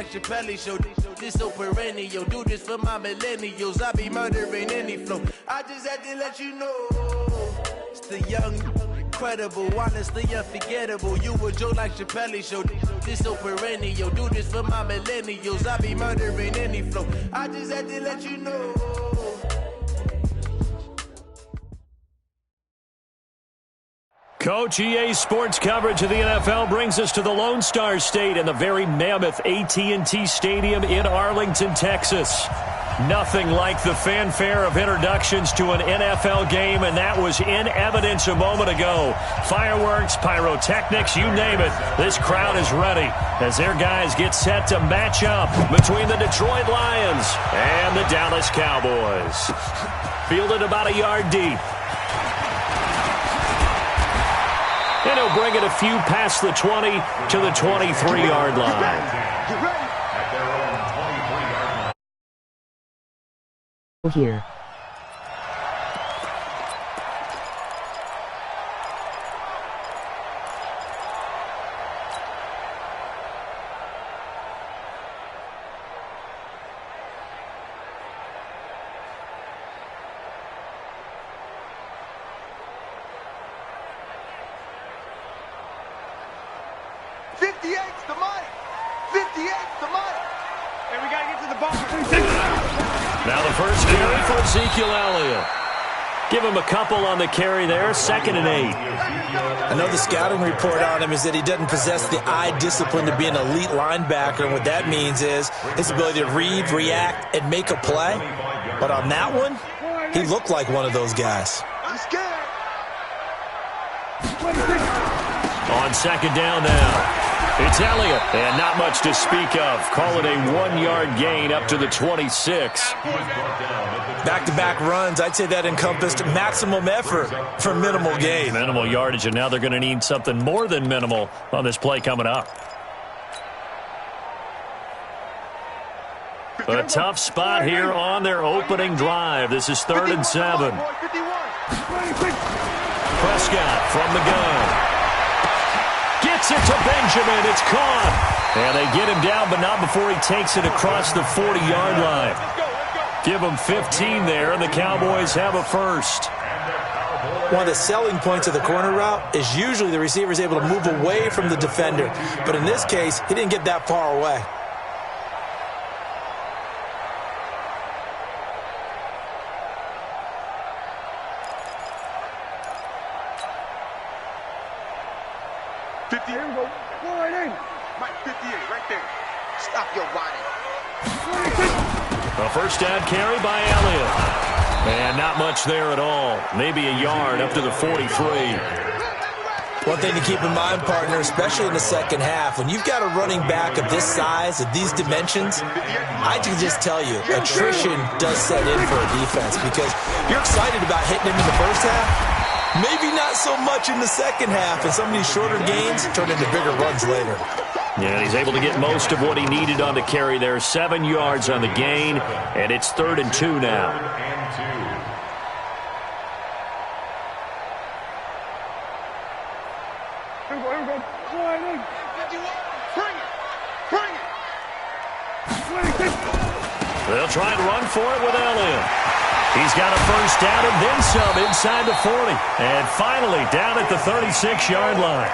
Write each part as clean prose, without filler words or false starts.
like Chappelle show. This so perennial, do this for my millennials. I be murdering any flow. I just had to let you know. It's the young, incredible, honestly unforgettable. You a joke like Chappelle show. This so perennial, do this for my millennials. I be murdering any flow. I just had to let you know. Coach, EA Sports coverage of the NFL brings us to the Lone Star State and the very mammoth AT&T Stadium in Arlington, Texas. Nothing like the fanfare of introductions to an NFL game, and that was in evidence a moment ago. Fireworks, pyrotechnics, you name it. This crowd is ready as their guys get set to match up between the Detroit Lions and the Dallas Cowboys. Fielded about a yard deep. And he'll bring it a few past the 20 to the 23-yard line. Here. Now the first carry for Ezekiel Elliott. Give him a couple on the carry there, 2nd and 8. I know the scouting report on him is that he doesn't possess the eye discipline to be an elite linebacker. And what that means is his ability to read, react, and make a play. But on that one, he looked like one of those guys. I'm scared. On 2nd down now. It's Elliott, and not much to speak of. Call it a 1-yard gain up to the 26. Back-to-back runs, I'd say that encompassed maximum effort for minimal gain. Minimal yardage, and now they're going to need something more than minimal on this play coming up. A tough spot here on their opening drive. This is 3rd and 7. Prescott from the gun. Gets it to Benjamin. It's caught. And they get him down, but not before he takes it across the 40-yard line. Give him 15 there, and the Cowboys have a first. One of the selling points of the corner route is usually the receiver is able to move away from the defender. But in this case, he didn't get that far away. A first down carry by Elliott. And not much there at all. Maybe a yard up to the 43. One thing to keep in mind, partner, especially in the second half, when you've got a running back of this size, of these dimensions, I can just tell you, attrition does set in for a defense because you're excited about hitting him in the first half, maybe not so much in the second half, and some of these shorter gains turn into bigger runs later. Yeah, he's able to get most of what he needed on the carry there. 7 yards on the gain, and it's 3rd and 2 now. They'll try and run for it with Elliott. He's got a first down and then some inside the 40. And finally down at the 36-yard line.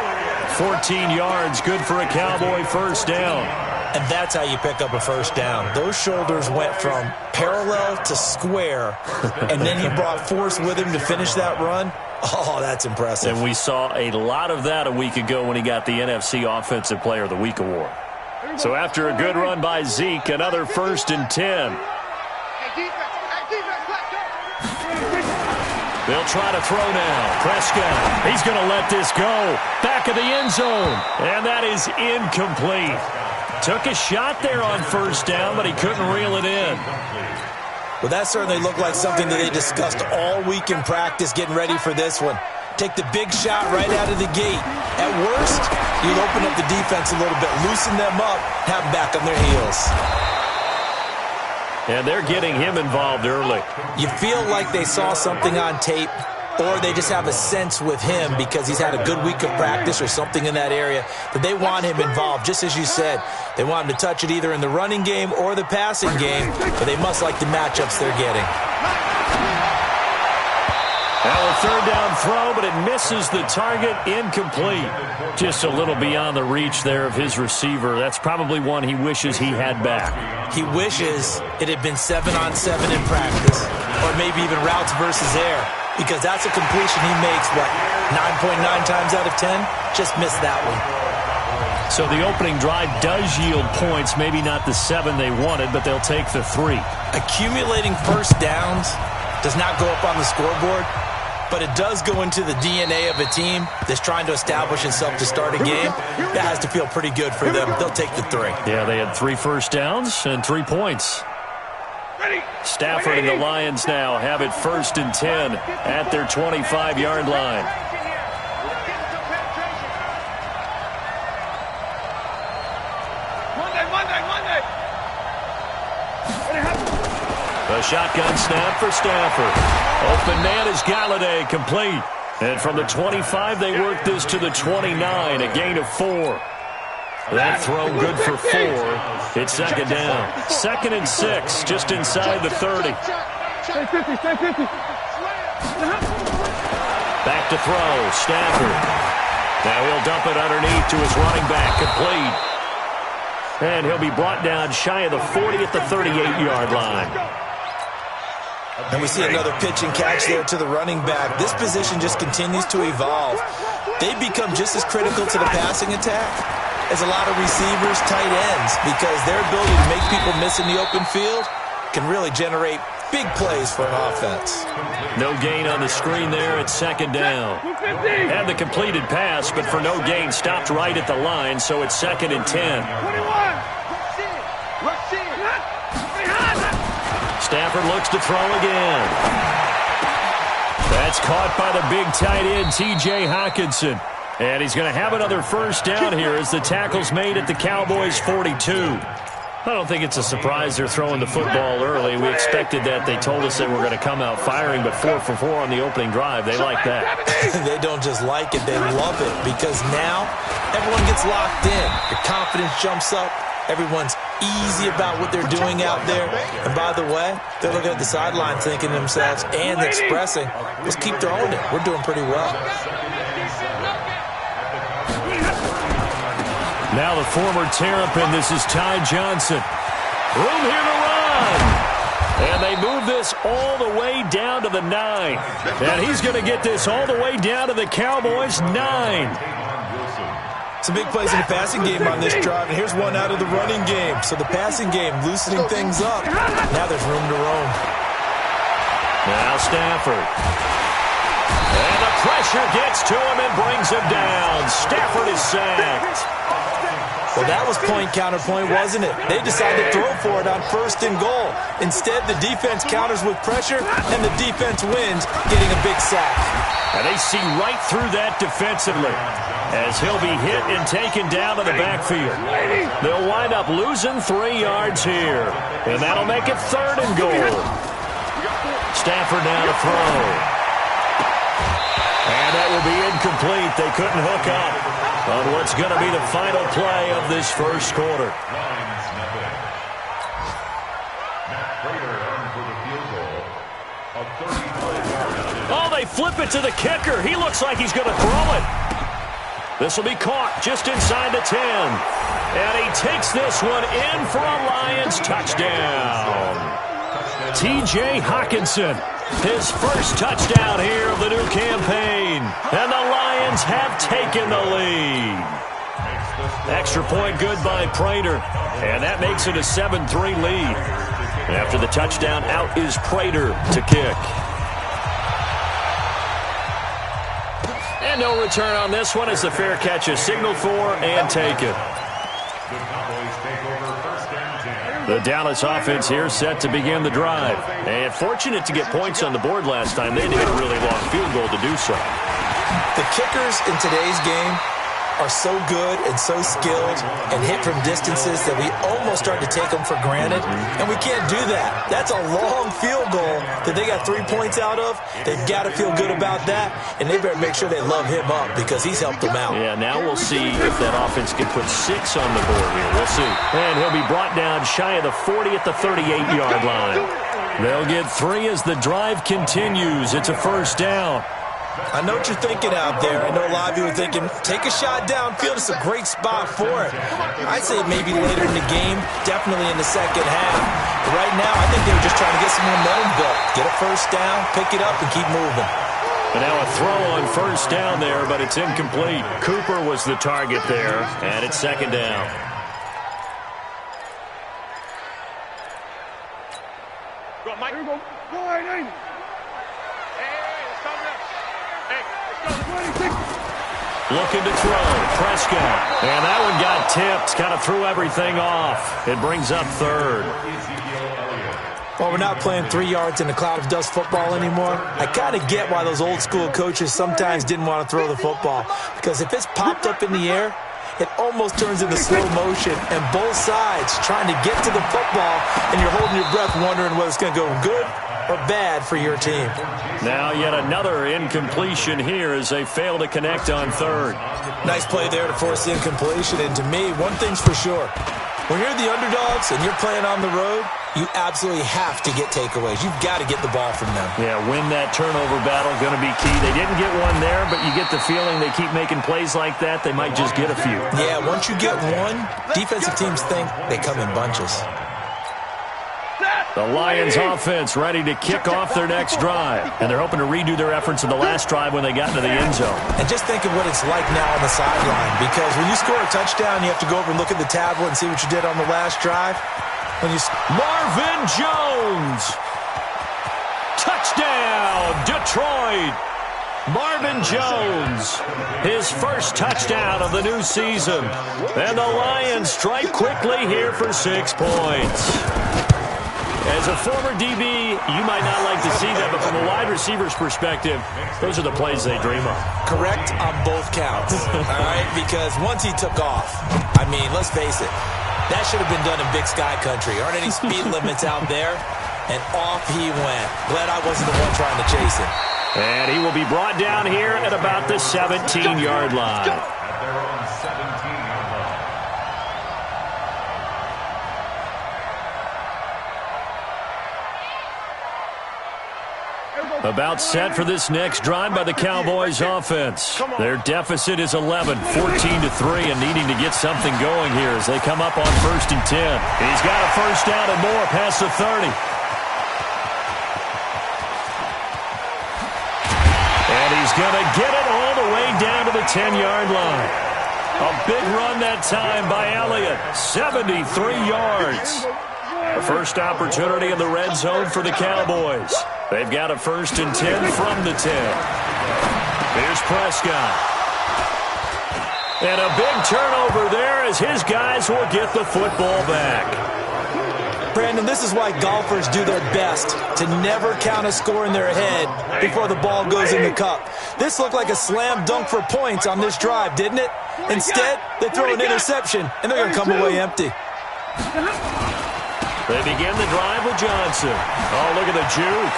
14 yards, good for a Cowboy first down. And that's how you pick up a first down. Those shoulders went from parallel to square, and then he brought force with him to finish that run. Oh, that's impressive. And we saw a lot of that a week ago when he got the NFC Offensive Player of the Week award. So after a good run by Zeke, another 1st and 10. They'll try to throw now. Prescott, he's going to let this go. Back of the end zone. And that is incomplete. Took a shot there on first down, but he couldn't reel it in. Well, that certainly looked like something that they discussed all week in practice getting ready for this one. Take the big shot right out of the gate. At worst, you'll open up the defense a little bit, loosen them up, have them back on their heels. And they're getting him involved early. You feel like they saw something on tape or they just have a sense with him because he's had a good week of practice or something in that area that they want him involved. Just as you said, they want him to touch it either in the running game or the passing game, but they must like the matchups they're getting. Now a third down throw, but it misses the target, incomplete. Just a little beyond the reach there of his receiver. That's probably one he wishes he had back. He wishes it had been 7-on-7 in practice, or maybe even routes versus air, because that's a completion he makes, 9.9 times out of 10? Just missed that one. So the opening drive does yield points, maybe not the 7 they wanted, but they'll take the 3. Accumulating first downs does not go up on the scoreboard, but it does go into the DNA of a team that's trying to establish itself to start a game. That has to feel pretty good for them. They'll take the 3. Yeah, they had 3 first downs and 3 points. Stafford and the Lions now have it 1st and 10 at their 25-yard line. A shotgun snap for Stafford. Open man is Galladay, complete. And from the 25, they work this to the 29, a gain of 4. That throw good for 4. It's 2nd down. 2nd and 6, just inside the 30. Back to throw, Stafford. Now he'll dump it underneath to his running back, complete. And he'll be brought down shy of the 40 at the 38-yard line. And we see another pitch and catch there to the running back. This position just continues to evolve. They become just as critical to the passing attack as a lot of receivers, tight ends, because their ability to make people miss in the open field can really generate big plays for an offense. No gain on the screen there at 2nd down. Had the completed pass, but for no gain, stopped right at the line, so it's 2nd and 10. Stafford looks to throw again. That's caught by the big tight end, T.J. Hockenson. And he's going to have another first down here as the tackle's made at the Cowboys' 42. I don't think it's a surprise they're throwing the football early. We expected that. They told us they were going to come out firing, but 4 for 4 on the opening drive. They like that. They don't just like it, they love it, because now everyone gets locked in. Your confidence jumps up. Everyone's easy about what they're doing out there. And by the way, they're looking at the sideline thinking to themselves and expressing, let's keep throwing it. We're doing pretty well. Now the former Terrapin, this is Ty Johnson. Room here to run. And they move this all the way down to the 9. And he's going to get this all the way down to the Cowboys' 9. Some big plays in the passing game on this drive, and here's one out of the running game. So the passing game loosening things up. Now there's room to roam. Now Stafford. And the pressure gets to him and brings him down. Stafford is sacked. Well, that was point counterpoint, wasn't it? They decided to throw for it on 1st and goal. Instead, the defense counters with pressure, and the defense wins, getting a big sack. And they see right through that defensively as he'll be hit and taken down to the backfield. They'll wind up losing 3 yards here, and that'll make it 3rd and goal. Stafford now to throw. And that will be incomplete. They couldn't hook up on what's going to be the final play of this first quarter. Oh, they flip it to the kicker. He looks like he's going to throw it. This will be caught just inside the 10. And he takes this one in for a Lions touchdown. T.J. Hockenson, his first touchdown here of the new campaign. And the Lions have taken the lead. Extra point good by Prater. And that makes it a 7-3 lead. After the touchdown, out is Prater to kick. And no return on this one as the fair catch is signaled for and taken. The Dallas offense here set to begin the drive. And fortunate to get points on the board last time. They had to get a really long field goal to do so. The kickers in today's game are so good and so skilled and hit from distances that we almost start to take them for granted, and we can't do that. That's a long field goal that they got 3 points out of. They've got to feel good about that, and they better make sure they love him up because he's helped them out. Yeah, now we'll see if that offense can put 6 on the board here. We'll see. And he'll be brought down shy of the 40 at the 38-yard line. They'll get 3 as the drive continues. It's a first down. I know what you're thinking out there. I know a lot of you are thinking, take a shot downfield. It's a great spot for it. I'd say maybe later in the game, definitely in the second half. But right now, I think they were just trying to get some momentum built. Get a first down, pick it up, and keep moving. And now a throw on first down there, but it's incomplete. Cooper was the target there, and it's second down. Go, Mike. Here we go. Go ahead, Amy. Looking to throw, Prescott. And that one got tipped, kind of threw everything off. It brings up third. Well, we're not playing 3 yards in a cloud of dust football anymore. I kind of get why those old school coaches sometimes didn't want to throw the football. Because if it's popped up in the air, it almost turns into slow motion. And both sides trying to get to the football, and you're holding your breath wondering whether it's going to go good or bad for your team. Now yet another incompletion here as they fail to connect on third. Nice play there to force the incompletion. And to me, one thing's for sure. When you're the underdogs and you're playing on the road, you absolutely have to get takeaways. You've got to get the ball from them. Yeah, win that turnover battle, going to be key. They didn't get one there, but you get the feeling they keep making plays like that, they might just get a few. Yeah, once you get one, defensive teams think they come in bunches. The Lions offense ready to kick off their next drive. And they're hoping to redo their efforts in the last drive when they got into the end zone. And just think of what it's like now on the sideline. Because when you score a touchdown, you have to go over and look at the tablet and see what you did on the last drive. Marvin Jones. Touchdown, Detroit. Marvin Jones, his first touchdown of the new season. And the Lions strike quickly here for 6 points. As a former DB, you might not like to see that, but from a wide receiver's perspective, those are the plays they dream of. Correct on both counts, all right? Because once he took off, I mean, let's face it, that should have been done in Big Sky Country. Aren't any speed limits out there? And off he went. Glad I wasn't the one trying to chase him. And he will be brought down here at about the 17-yard line. About set for this next drive by the Cowboys offense. Their deficit is 11, 14-3, and needing to get something going here as they come up on 1st and 10. He's got a first down and more past the 30. And he's going to get it all the way down to the 10-yard line. A big run that time by Elliott, 73 yards. The first opportunity in the red zone for the Cowboys. They've got a 1st and 10 from the 10. Here's Prescott. And a big turnover there as his guys will get the football back. Brandon, this is why golfers do their best to never count a score in their head before the ball goes in the cup. This looked like a slam dunk for points on this drive, didn't it? Instead, they throw an interception, and they're going to come away empty. They begin the drive with Johnson. Oh, look at the juke.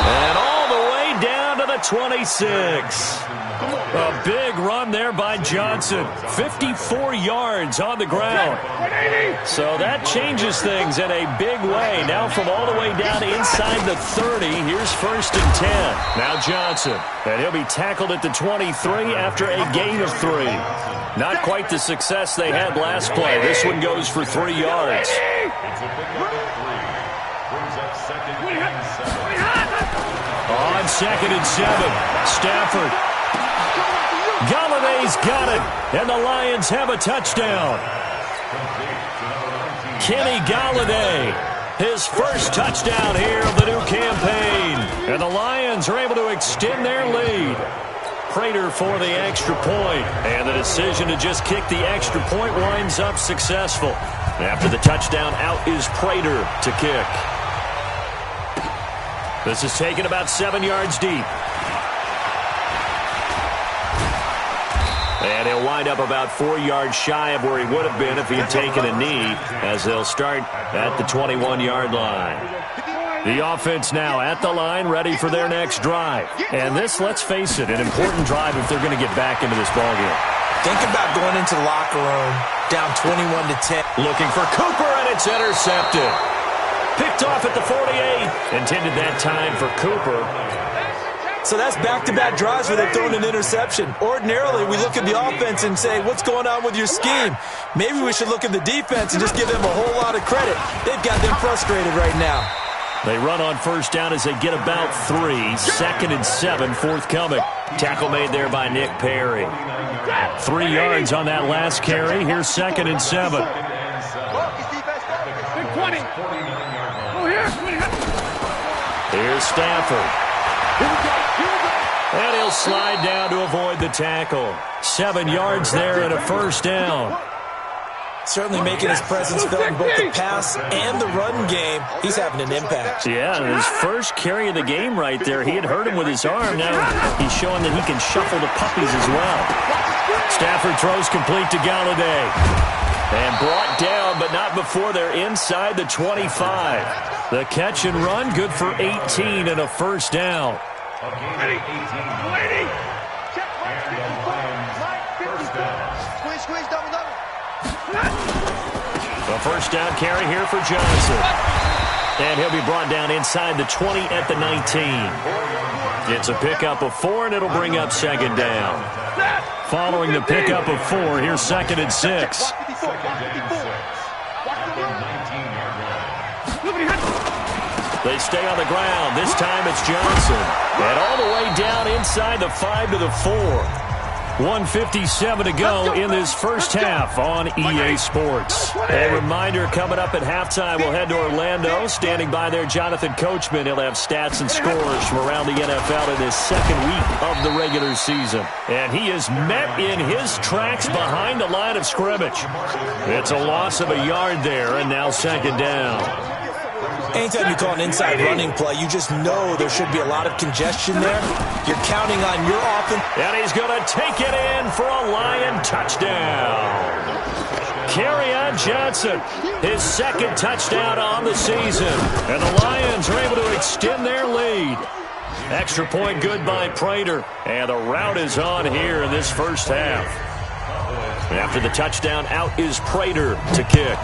And all the way down to the 26. A big run there by Johnson. 54 yards on the ground. So that changes things in a big way. Now from all the way down inside the 30, here's 1st and 10. Now Johnson. And he'll be tackled at the 23 after a gain of 3. Not quite the success they had last play. This one goes for 3 yards. On 2nd and 7, Stafford. Galladay's got it, and the Lions have a touchdown. Kenny Galladay, his first touchdown here of the new campaign. And the Lions are able to extend their lead. Prater for the extra point, and the decision to just kick the extra point winds up successful. After the touchdown, out is Prater to kick. This is taken about 7 yards deep. And he'll wind up about 4 yards shy of where he would have been if he had taken a knee, as they'll start at the 21-yard line. The offense now at the line, ready for their next drive. And this, let's face it, an important drive if they're going to get back into this ballgame. Think about going into the locker room down 21-10. Looking for Cooper, and it's intercepted. Picked off at the 48. Intended that time for Cooper. So that's back-to-back drives where they've thrown an interception. Ordinarily, we look at the offense and say, what's going on with your scheme? Maybe we should look at the defense and just give them a whole lot of credit. They've got them frustrated right now. They run on first down as they get about 3. 2nd and 7, forthcoming. Tackle made there by Nick Perry. 3 yards on that last carry. Here's 2nd and 7. Here's Stafford. And he'll slide down to avoid the tackle. 7 yards there and a first down. Certainly making his presence felt in both the pass and the run game. He's having an impact. Yeah, his first carry of the game right there. He had hurt him with his arm. Now he's showing that he can shuffle the puppies as well. Stafford throws complete to Galladay. And brought down, but not before they're inside the 25. The catch and run, good for 18 and a first down. The first down carry here for Johnson. And he'll be brought down inside the 20 at the 19. It's a pickup of 4, and it'll bring up 2nd down. Following the pickup of 4, here's 2nd and 6. They stay on the ground. This time it's Johnson. And all the way down inside the 5 to the 4. 1:57 to go in this first half on EA Sports. A reminder, coming up at halftime, we'll head to Orlando. Standing by there, Jonathan Coachman. He'll have stats and scores from around the NFL in his 2nd week of the regular season. And he is met in his tracks behind the line of scrimmage. It's a loss of a yard there, and now 2nd down. Anytime you call an inside running play, you just know there should be a lot of congestion there. You're counting on your offense. And he's going to take it in for a Lion touchdown. Kerryon Johnson, his 2nd touchdown on the season. And the Lions are able to extend their lead. Extra point good by Prater. And the route is on here in this first half. After the touchdown, out is Prater to kick.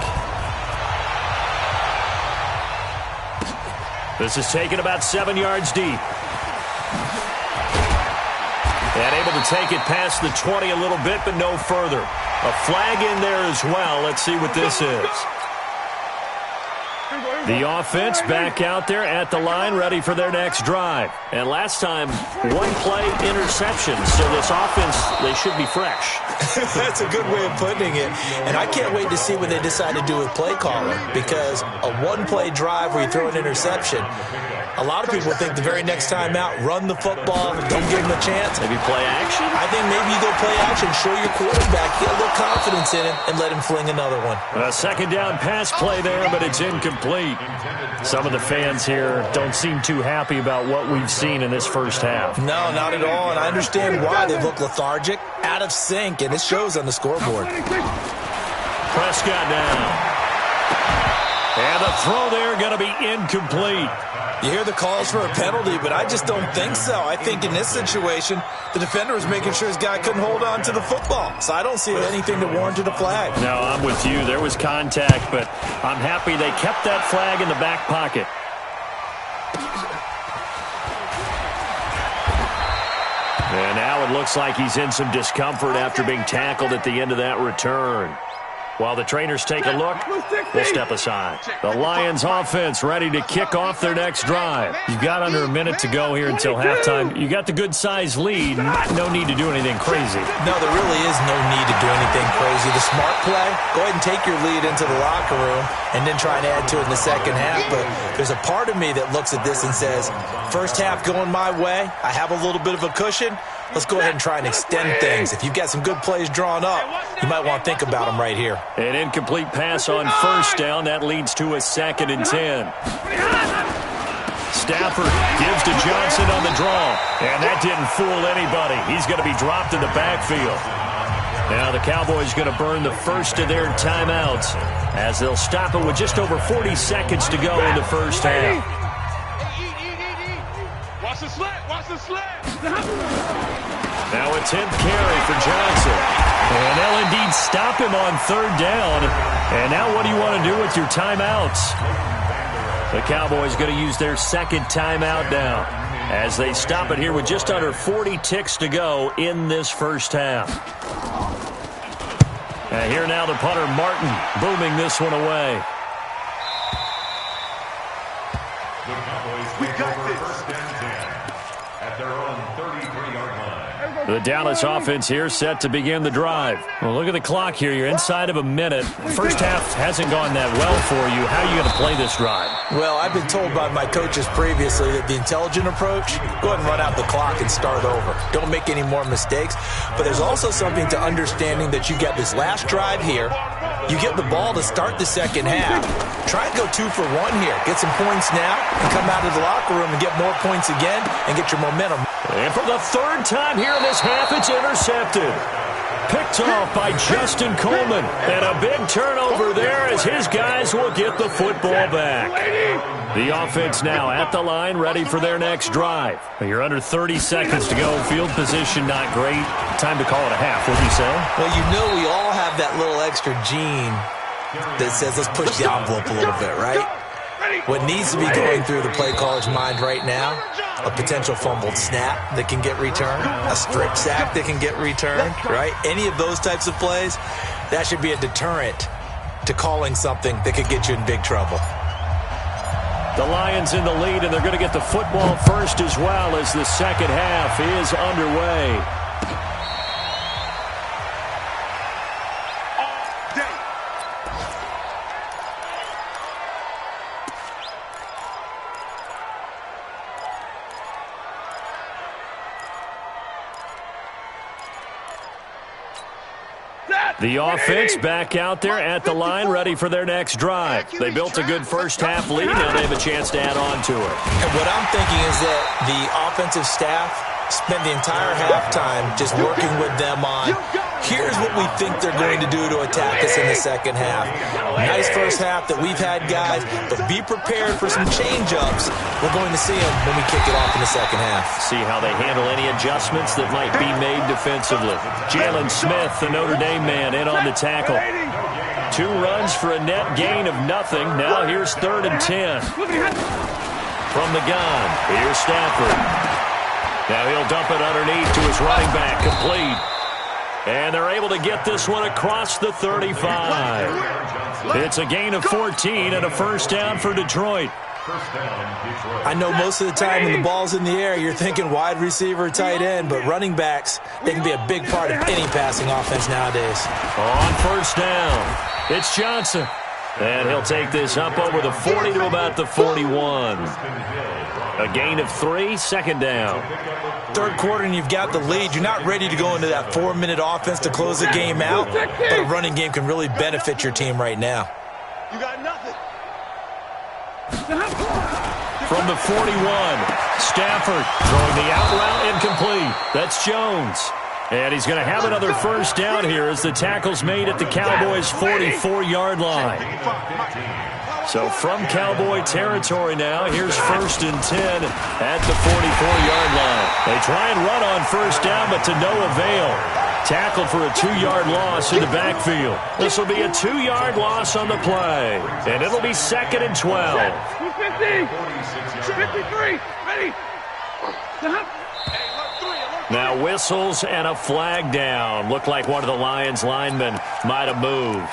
This is taken about 7 yards deep. And able to take it past the 20 a little bit, but no further. A flag in there as well. Let's see what this is. The offense back out there at the line, ready for their next drive. And last time, 1-play interception. So this offense, they should be fresh. That's a good way of putting it. And I can't wait to see what they decide to do with play calling, because a 1-play drive where you throw an interception, a lot of people think the very next time out, run the football, don't give him a chance. Maybe play action? I think maybe you go play action, show your quarterback, get a little confidence in him, and let him fling another one. A 2nd down pass play there, but it's incomplete. Some of the fans here don't seem too happy about what we've seen in this first half. No, not at all, and I understand why. They look lethargic, out of sync, and it shows on the scoreboard. Prescott down. And the throw there going to be incomplete. You hear the calls for a penalty, but I just don't think so. I think in this situation, the defender was making sure his guy couldn't hold on to the football. So I don't see anything that warranted a flag. No, I'm with you. There was contact, but I'm happy they kept that flag in the back pocket. And now it looks like he's in some discomfort after being tackled at the end of that return. While the trainers take a look, we'll step aside. The Lions offense ready to kick off their next drive. You've got under a minute to go here until halftime. You got the good-sized lead. No need to do anything crazy. No, there really is no need to do anything crazy. The smart play, go ahead and take your lead into the locker room and then try and add to it in the second half. But there's a part of me that looks at this and says, first half going my way, I have a little bit of a cushion. Let's go ahead and try and extend things. If you've got some good plays drawn up, you might want to think about them right here. An incomplete pass on first down. That leads to a 2nd and 10. Stafford gives to Johnson on the draw. And that didn't fool anybody. He's going to be dropped in the backfield. Now the Cowboys going to burn the first of their timeouts as they'll stop it with just over 40 seconds to go in the first half. Watch the slant. Watch the slant. Now a 10th carry for Johnson. And they'll indeed stop him on third down. And now what do you want to do with your timeouts? The Cowboys going to use their second timeout now as they stop it here with just under 40 ticks to go in this first half. And here now the punter, Martin, booming this one away. The Cowboys take over first and 10 at their own 33-yard line. The Dallas offense here set to begin the drive. Well, look at the clock here. You're inside of a minute. First half hasn't gone that well for you. How are you going to play this drive? Well, I've been told by my coaches previously that the intelligent approach, go ahead and run out the clock and start over. Don't make any more mistakes. But there's also something to understanding that you get this last drive here. You get the ball to start the second half. Try and go 2 for 1 here. Get some points now and come out of the locker room and get more points again and get your momentum. And for the third time here in this half, it's intercepted. Picked off by Justin Coleman. And a big turnover there as his guys will get the football back. The offense now at the line, ready for their next drive. You're under 30 seconds to go. Field position not great. Time to call it a half, wouldn't you say? Well, you know we all have that little extra gene that says let's push the envelope a little bit, right? What needs to be going through the play caller's mind right now, a potential fumbled snap that can get returned, a strip sack that can get returned, right? Any of those types of plays, that should be a deterrent to calling something that could get you in big trouble. The Lions in the lead, and they're going to get the football first as well as the second half is underway. The offense back out there at the line, ready for their next drive. They built a good first half lead. Now they have a chance to add on to it. And what I'm thinking is that the offensive staff spent the entire halftime just working with them on, here's what we think they're going to do to attack us in the second half. Nice first half that we've had, guys, but be prepared for some change-ups. We're going to see them when we kick it off in the second half. See how they handle any adjustments that might be made defensively. Jalen Smith, the Notre Dame man, in on the tackle. 2 runs for a net gain of nothing. Now here's 3rd and 10. From the gun, here's Stafford. Now he'll dump it underneath to his running back, complete. And they're able to get this one across the 35. It's a gain of 14 and a first down for Detroit. I know most of the time when the ball's in the air, you're thinking wide receiver, tight end, but running backs, they can be a big part of any passing offense nowadays. On first down, it's Johnson. And he'll take this up over the 40 to about the 41. A gain of 3, second down. Third quarter and you've got the lead. You're not ready to go into that 4-minute offense to close the game out, but a running game can really benefit your team right now. You got nothing. From the 41, Stafford throwing the out route incomplete. That's Jones. And he's going to have another first down here as the tackle's made at the Cowboys' 44-yard line. So from Cowboy territory now, here's 1st and 10 at the 44-yard line. They try and run on first down, but to no avail. Tackled for a 2-yard loss in the backfield. This will be a 2-yard loss on the play. And it'll be 2nd and 12. 53, ready. Now whistles and a flag down. Looked like one of the Lions linemen might have moved.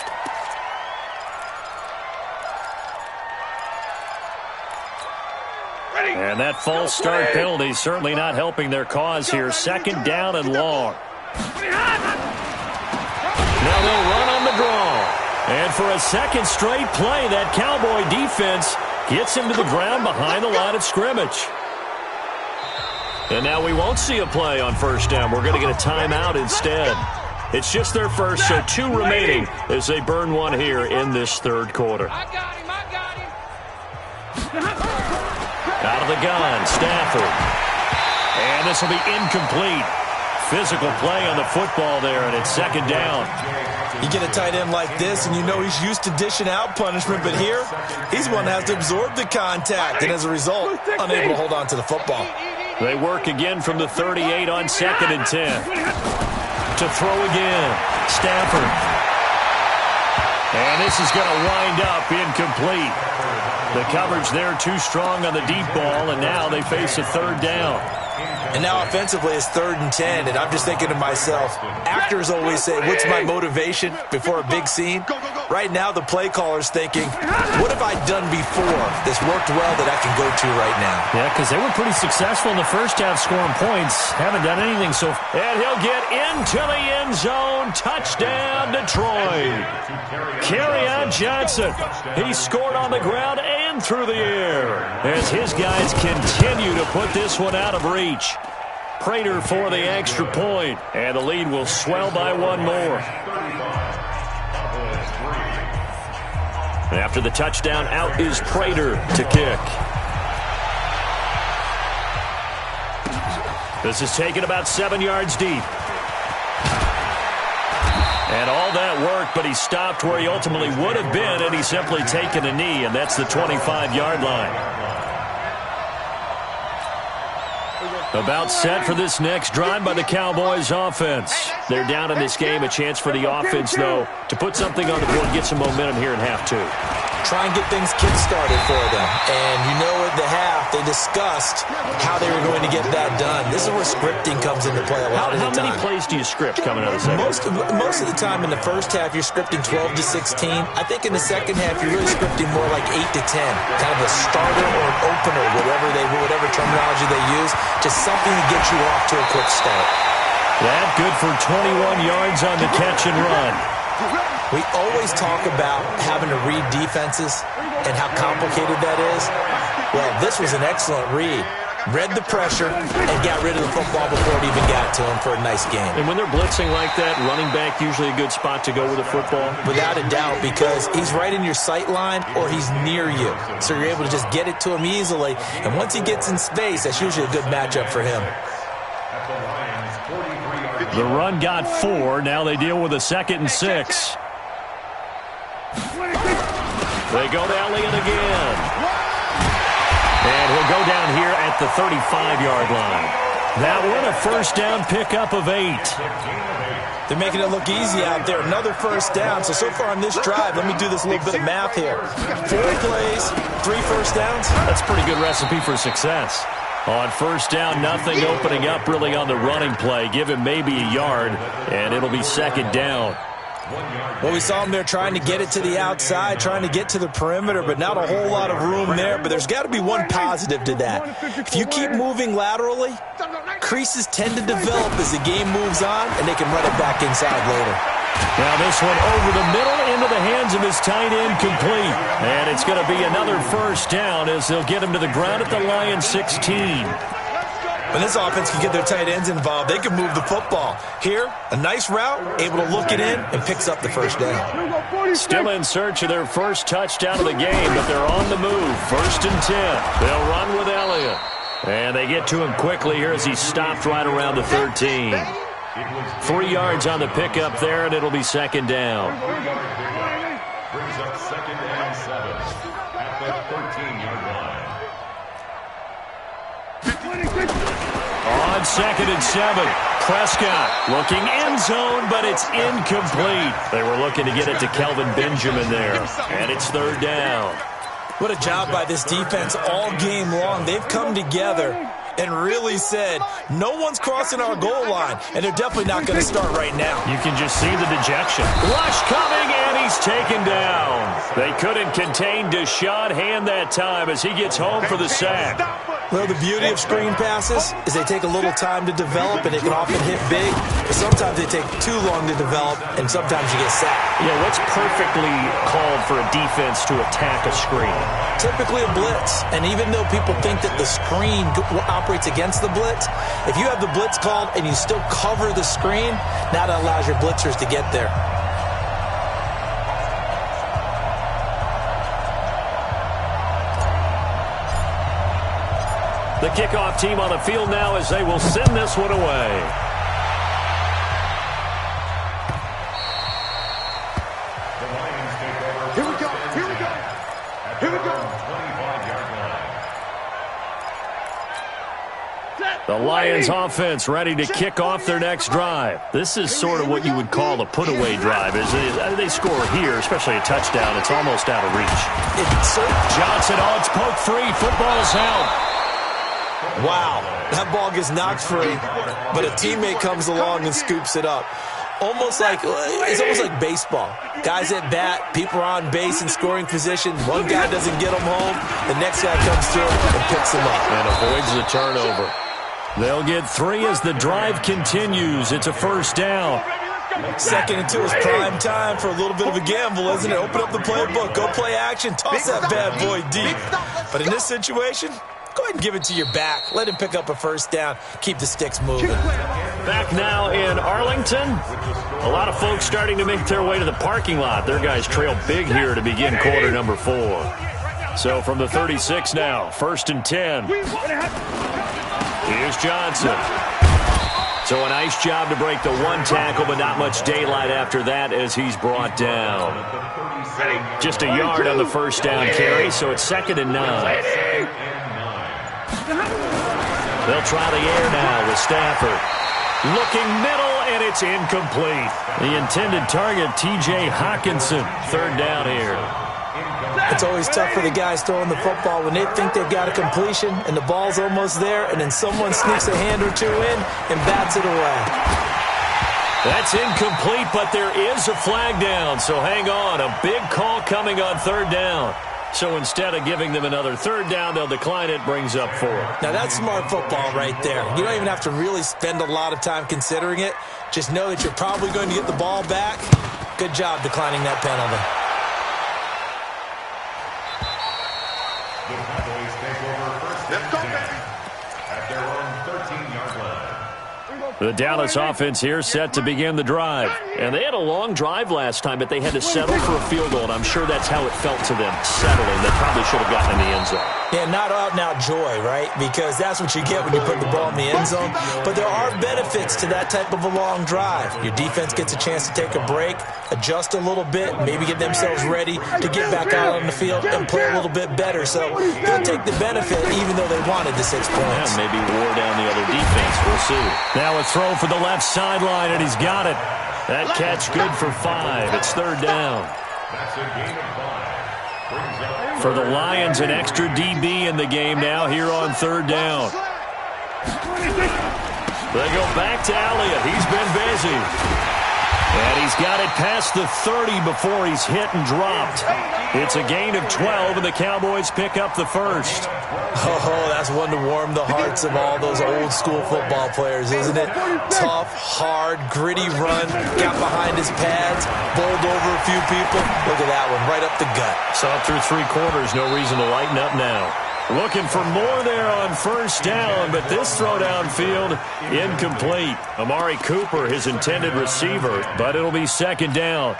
And that false start penalty certainly not helping their cause here. 2nd down and long. Now they'll run on the draw. And for a second straight play, that Cowboy defense gets him to the ground behind the line of scrimmage. And now we won't see a play on first down. We're going to get a timeout instead. It's just their first, so 2 remaining as they burn one here in this 3rd quarter. I got him. Out of the gun, Stafford. And this will be incomplete. physical play on the football there, and it's second down. You get a tight end like this, and you know he's used to dishing out punishment, but here, he's one that has to absorb the contact, and as a result, unable to hold on to the football. They work again from the 38 on 2nd and 10. To throw again, Stafford. And this is going to wind up incomplete. The coverage there too strong on the deep ball, and now they face a third down. And now offensively it's 3rd and 10, and I'm just thinking to myself, actors always say, what's my motivation before a big scene? Right now the play caller's thinking, what have I done before that's worked well that I can go to right now? Yeah, because they were pretty successful in the first half scoring points. Haven't done anything so far. And he'll get into the end zone. Touchdown, Detroit. Kerryon Johnson. He scored on the ground and through the air as his guys continue to put this one out of reach. Prater for the extra point, and the lead will swell by one more. After the touchdown, out is Prater to kick. This is taken about 7 yards deep. And all that work, but he stopped where he ultimately would have been, and he's simply taken a knee, and that's the 25-yard line. About set for this next drive by the Cowboys offense. They're down in this game. A chance for the offense, though, to put something on the board and get some momentum here in half 2. Try and get things kick-started for them. And you know at the half, they discussed how they were going to get that done. This is where scripting comes into play a lot of the time. How many plays do you script coming out of the second? Most of the time in the first half, you're scripting 12 to 16. I think in the second half, you're really scripting more like 8 to 10. Kind of a starter or an opener, whatever terminology they use. Just something to get you off to a quick start. That good for 21 yards on the catch and run. We always talk about having to read defenses and how complicated that is. Well, this was an excellent read. Read the pressure and got rid of the football before it even got to him for a nice game. And when they're blitzing like that, running back usually a good spot to go with the football? Without a doubt, because he's right in your sight line or he's near you. So you're able to just get it to him easily. And once he gets in space, that's usually a good matchup for him. The run got 4. Now they deal with a 2nd and 6. They go to Elliott again. And he'll go down here at the 35-yard line. That one a first down pickup of 8. They're making it look easy out there. Another first down. So far on this drive, let me do this little bit of math here. 4 plays, 3 first downs. That's a pretty good recipe for success. On first down, nothing opening up really on the running play. Give him maybe a yard, and it'll be second down. Well, we saw him there trying to get it to the outside, trying to get to the perimeter, but not a whole lot of room there. But there's got to be one positive to that. If you keep moving laterally, creases tend to develop as the game moves on, and they can run it back inside later. Now this one over the middle into the hands of his tight end, complete. And it's going to be another first down as they'll get him to the ground at the Lions 16. When this offense can get their tight ends involved, they can move the football. Here, a nice route, able to look it in, and picks up the first down. Still in search of their first touchdown of the game, but they're on the move. 1st and 10. They'll run with Elliott. And they get to him quickly here as he stopped right around the 13. 3 yards on the pickup there, and it'll be second down. Brings up 2nd and 7 at the 13-yard line. On 2nd and 7, Prescott looking end zone, but it's incomplete. They were looking to get it to Kelvin Benjamin there, and it's 3rd down. What a job by this defense all game long. They've come together and really said, no one's crossing our goal line, and they're definitely not going to start right now. You can just see the dejection. Rush coming, and he's taken down. They couldn't contain Deshaun Hand that time as he gets home for the sack. Well, the beauty of screen passes is they take a little time to develop, and they can often hit big. But sometimes they take too long to develop, and sometimes you get sacked. Yeah, what's perfectly called for a defense to attack a screen? Typically a blitz. And even though people think that the screen operates against the blitz, if you have the blitz called and you still cover the screen, now that allows your blitzers to get there. The kickoff team on the field now as they will send this one away. Here we go. Here we go. Here we go. 25-yard line. The Lions offense ready to kick off their next drive. This is sort of what you would call a put-away drive. They score here, especially a touchdown, it's almost out of reach. Johnson, it's poked free. Football's out. Wow, that ball gets knocked free, but a teammate comes along and scoops it up. It's almost like baseball. Guys at bat, people are on base in scoring position. One guy doesn't get them home. The next guy comes through and picks them up. And avoids the turnover. They'll get 3 as the drive continues. It's a first down. Second and 2 is prime time for a little bit of a gamble, isn't it? Open up the playbook. Go play action. Toss that bad boy deep. But in this situation, go ahead and give it to your back. Let him pick up a first down. Keep the sticks moving. Back now in Arlington. A lot of folks starting to make their way to the parking lot. Their guys trail big here to begin quarter number 4. So from the 36 now, 1st and 10. Here's Johnson. So a nice job to break the 1 tackle, but not much daylight after that as he's brought down. Just a yard on the first down carry, so it's 2nd and 9. They'll try the air now with Stafford. Looking middle, and it's incomplete. The intended target, T.J. Hawkinson. 3rd down here. It's always tough for the guys throwing the football when they think they've got a completion and the ball's almost there, and then someone sneaks a hand or 2 in and bats it away. That's incomplete, but there is a flag down, so hang on. A big call coming on 3rd down. So instead of giving them another 3rd down, they'll decline it, brings up 4. Now that's smart football right there. You don't even have to really spend a lot of time considering it. Just know that you're probably going to get the ball back. Good job declining that penalty. The Cowboys take over first and 10 at their own 13-yard line. The Dallas offense here set to begin the drive. And they had a long drive last time, but they had to settle for a field goal, and I'm sure that's how it felt to them, settling. They probably should have gotten in the end zone. Yeah, not out-and-out joy, right? Because that's what you get when you put the ball in the end zone. But there are benefits to that type of a long drive. Your defense gets a chance to take a break, adjust a little bit, maybe get themselves ready to get back out on the field and play a little bit better. So they'll take the benefit even though they wanted the 6 points. Yeah, maybe wore down the other defense. We'll see. Now a throw for the left sideline, and he's got it. That catch good for 5. It's 3rd down. That's a gain of 5. Brings up For the Lions, an extra DB in the game now here on 3rd down. They go back to Elliott. He's been busy. And he's got it past the 30 before he's hit and dropped. It's a gain of 12, and the Cowboys pick up the first. Oh, that's one to warm the hearts of all those old-school football players, isn't it? Tough, hard, gritty run, got behind his pads, bowled over a few people. Look at that one, right up the gut. Saw it through 3 quarters, no reason to lighten up now. Looking for more there on first down, but this throw downfield, incomplete. Amari Cooper, his intended receiver, but it'll be 2nd down.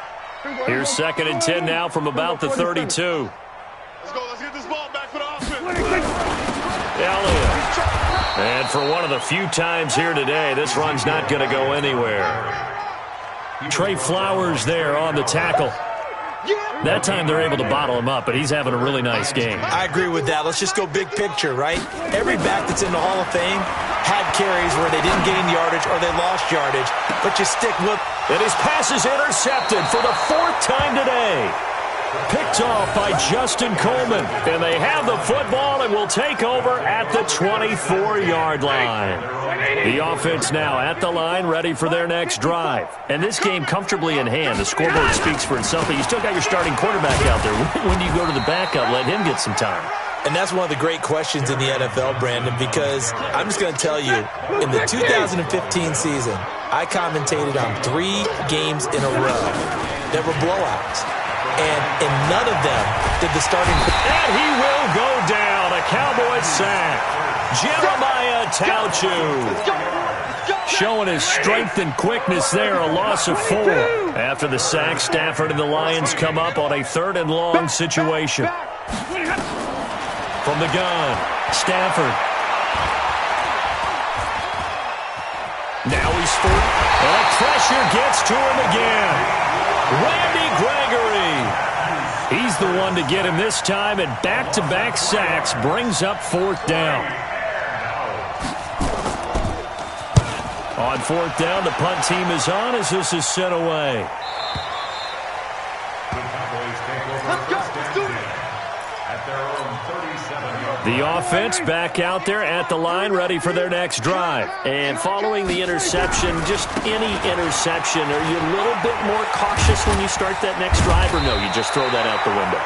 Here's 2nd and 10 now from about the 32. Let's go. Let's get this ball back for the offense. Elliott. And for one of the few times here today, this run's not going to go anywhere. Trey Flowers there on the tackle. That time they're able to bottle him up, but he's having a really nice game. I agree with that. Let's just go big picture, right? Every back that's in the Hall of Fame had carries where they didn't gain yardage or they lost yardage, but you stick with. And his pass is intercepted for the 4th time today. Picked off by Justin Coleman. And they have the football and will take over at the 24-yard line. The offense now at the line, ready for their next drive. And this game comfortably in hand. The scoreboard speaks for itself, but you still got your starting quarterback out there. When do you go to the backup? Let him get some time. And that's one of the great questions in the NFL, Brandon, because I'm just going to tell you, in the 2015 season, I commentated on 3 games in a row that were blowouts. And in none of them did the starting... And he will go down. A Cowboys sack. Jeremiah Tauchu showing his strength and quickness there. A loss of 4. After the sack, Stafford and the Lions come up on a 3rd and long situation. From the gun, Stafford. Now he's full. And pressure gets to him again. Randy Gregory one to get him this time, and back-to-back sacks brings up 4th down. On 4th down, the punt team is on as this is sent away. The offense back out there at the line, ready for their next drive. And following the interception, just any interception, are you a little bit more cautious when you start that next drive, or no, you just throw that out the window?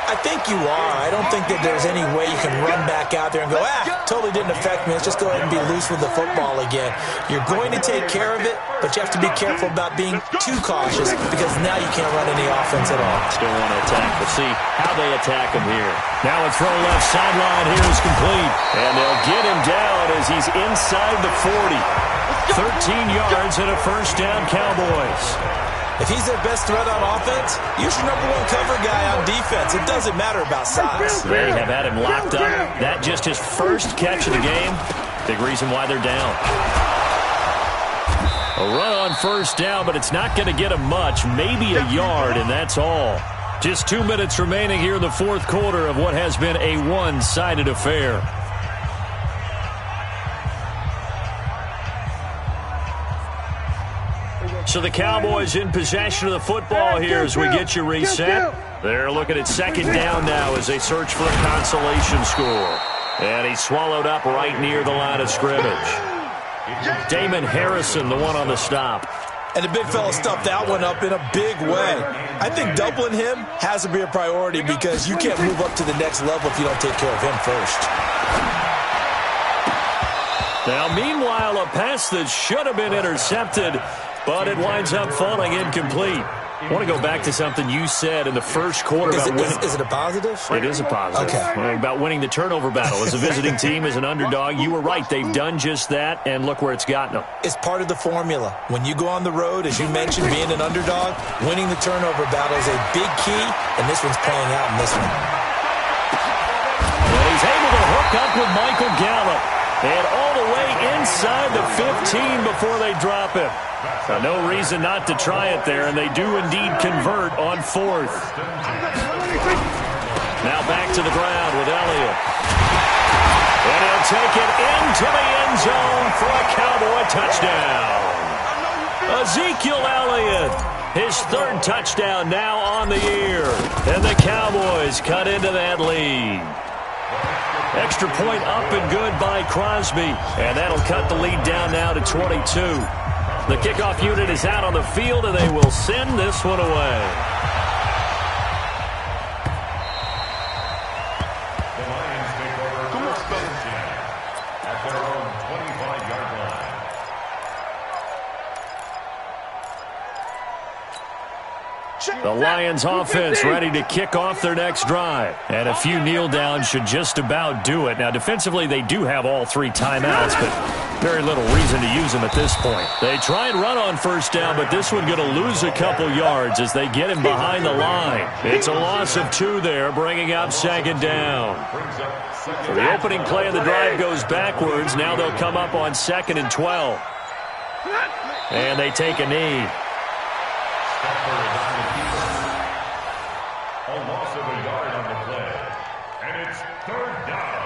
I think you are. I don't think that there's any way you can run back out there and go, totally didn't affect me. Let's just go ahead and be loose with the football again. You're going to take care of it, but you have to be careful about being too cautious because now you can't run any offense at all. Still want to attack. We'll see how they attack him here. Now a throw left sideline here is complete. And they'll get him down as he's inside the 40. 13 yards and a 1st down, Cowboys. If he's their best threat on offense, use your #1 cover guy on defense. It doesn't matter about size. They have had him locked up. That just his first catch of the game. Big reason why they're down. A run on 1st down, but it's not going to get him much. Maybe a yard, and that's all. Just 2 minutes remaining here in the 4th quarter of what has been a one-sided affair. So the Cowboys in possession of the football here as we get you reset. They're looking at 2nd down now as they search for a consolation score. And he's swallowed up right near the line of scrimmage. Damon Harrison, the one on the stop. And the big fella stuffed that one up in a big way. I think doubling him has to be a priority because you can't move up to the next level if you don't take care of him first. Now, meanwhile, a pass that should have been intercepted, but it winds up falling incomplete. I want to go back to something you said in the first quarter about winning. Is it a positive? It is a positive. Okay. About winning the turnover battle. As a visiting team, as an underdog, you were right. They've done just that, and look where it's gotten them. It's part of the formula. When you go on the road, as you mentioned, being an underdog, winning the turnover battle is a big key, and this one's playing out in this one. And he's able to hook up with Michael Gallup. And all the way inside the 15 before they drop him. So no reason not to try it there, and they do indeed convert on 4th. Now back to the ground with Elliott. And he'll take it into the end zone for a Cowboy touchdown. Ezekiel Elliott, his 3rd touchdown now on the year. And the Cowboys cut into that lead. Extra point up and good by Crosby. And that'll cut the lead down now to 22. The kickoff unit is out on the field, and they will send this one away. The Lions take over at their own 25-yard line. The Lions offense ready to kick off their next drive. And a few kneel downs should just about do it. Now, defensively, they do have all 3 timeouts, but very little reason to use them at this point. They try and run on 1st down, but this one going to lose a couple yards as they get him behind the line. It's a loss of 2 there, bringing up 2nd down. So the opening play of the drive goes backwards. Now they'll come up on 2nd and 12. And they take a knee. A loss of a yard on the play. And it's 3rd down.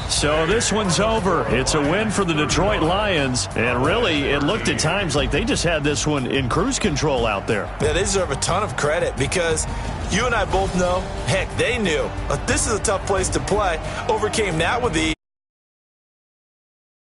So this one's over. It's a win for the Detroit Lions. And really, it looked at times like they just had this one in cruise control out there. Yeah, they deserve a ton of credit because you and I both know, heck, they knew. This is a tough place to play. Overcame that with ease.